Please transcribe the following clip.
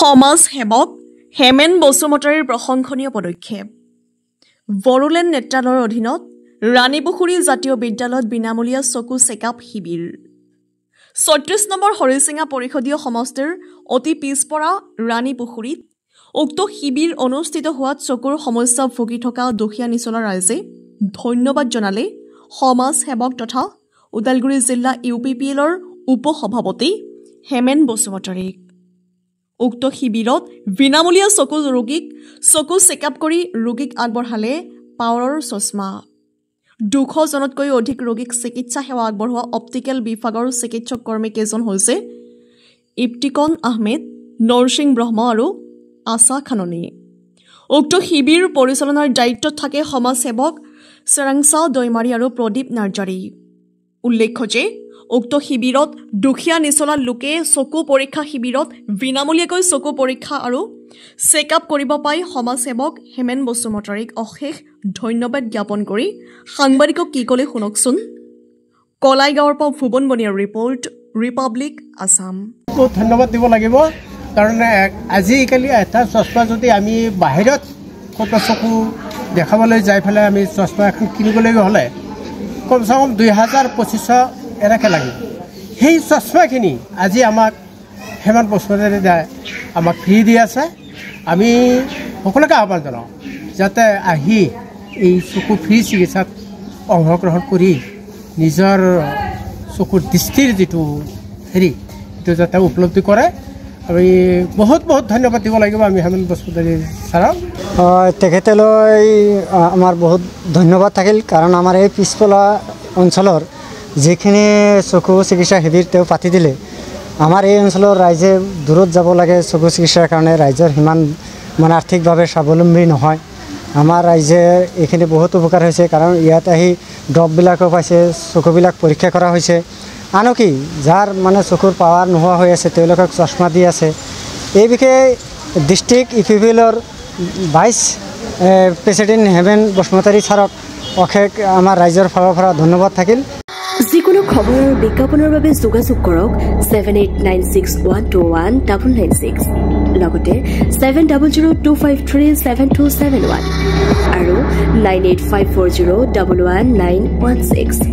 সমাজ সেৱক হেমেন বসুমতাৰীৰ প্ৰশংসনীয় পদক্ষেপ। বড়োলেণ্ড নেত্ৰালয়ৰ অধীনত ৰাণীপুখুৰী জাতীয় বিদ্যালয়ত বিনামূলীয়া চকু চেকআপ শিবিৰ। ৩৬ নম্বৰ হৰিচিঙা পৰিষদীয় সমষ্টিৰ অতি পিছপৰা ৰাণীপুখুৰীত উক্ত শিবিৰ অনুষ্ঠিত হোৱাত চকুৰ সমস্যা ভুগি থকা দুখীয়া নিচলা ৰাইজে ধন্যবাদ জনালে সমাজ সেৱক তথা ওদালগুৰি জিলা UPPLৰ উপসভাপতি হেমেন বসুমতাৰীক। উক্ত শিবিৰত বিনামূলীয়া ৰোগীক চকু চেকআপ কৰি ৰোগীক আগবঢ়ালে পাৱাৰৰ চশমা। ২০০জনতকৈ অধিক ৰোগীক চিকিৎসা সেৱা আগবঢ়োৱা অপটিকেল বিভাগৰ চিকিৎসক কৰ্মী কেইজন হৈছে ইফতিকন আহমেদ, নৰসিং ব্ৰহ্ম আৰু আশা খাননী। উক্ত শিবিৰ পৰিচালনাৰ দায়িত্বত থাকে সমাজ সেৱক চেৰাংচা দৈমাৰী আৰু প্ৰদীপ নাৰ্জাৰী। উল্লেখ্য যে উক্ত শিবিৰত দুখীয়া নিচলা লোকে চকু পৰীক্ষা শিবিৰত বিনামূলীয়াকৈ চকু পৰীক্ষা আৰু চেকআপ কৰিব পাই সমাজ সেৱক হেমেন বসুমতাৰীক অশেষ ধন্যবাদ জ্ঞাপন কৰি সাংবাদিকক কি ক'লে শুনকচোন। কলাইগাঁৱৰ পৰা ভুৱন বনিয়াৰ ৰিপৰ্ট, ৰিপাব্লিক আছাম। ধন্যবাদ দিব লাগিব, কাৰণ আজিকালি এটা চশমা যদি আমি বাহিৰত ক'ত চকু দেখাবলৈ যাই পেলাই আমি চশমা এখন কিনিবলৈ হ'লে কমচে কম ২০০০-২৫০০ এনেকৈ লাগিব। সেই চশমাখিনি আজি আমাক হেমেন বসুমতাৰীয়ে আমাক ফ্ৰী দি আছে। আমি সকলোকে আহ্বান জনাওঁ যাতে আহি এই চকু ফ্ৰী চিকিৎসাত অংশগ্ৰহণ কৰি নিজৰ চকুৰ দৃষ্টিৰ যিটো হেৰি সেইটো যাতে উপলব্ধি কৰে। আমি বহুত ধন্যবাদ দিব লাগিব আমি হেমেন বসুমতাৰী ছাৰক। তেখেতলৈ আমাৰ বহুত ধন্যবাদ থাকিল, কাৰণ আমাৰ এই পিছপৰা অঞ্চলৰ যিখিনি চকু চিকিৎসা শিবিৰ তেওঁ পাতি দিলে, আমাৰ এই অঞ্চলৰ ৰাইজে দূৰত যাব লাগে চকু চিকিৎসাৰ কাৰণে, ৰাইজৰ সিমান মানে আৰ্থিকভাৱে স্বাৱলম্বী নহয়। আমাৰ ৰাইজে এইখিনি বহুত উপকাৰ হৈছে, কাৰণ ইয়াত আহি ড্ৰপবিলাকো পাইছে, চকুবিলাক পৰীক্ষা কৰা হৈছে। আনকি যাৰ মানে চকুৰ পাৱাৰ নোহোৱা হৈ আছে তেওঁলোকক চশমা দি আছে। এই বিষয়ে ডিষ্ট্ৰিক্ট UPPLৰ ভাইচ প্ৰেচিডেণ্ট হেমেন বসুমতাৰী ছাৰক অশেষ আমাৰ ৰাইজৰ ফালৰ পৰা ধন্যবাদ থাকিল। যিকোনো খবৰ আৰু বিজ্ঞাপনৰ বাবে যোগাযোগ কৰক 7896121996, লগতে 7002537271 আৰু 9854011916।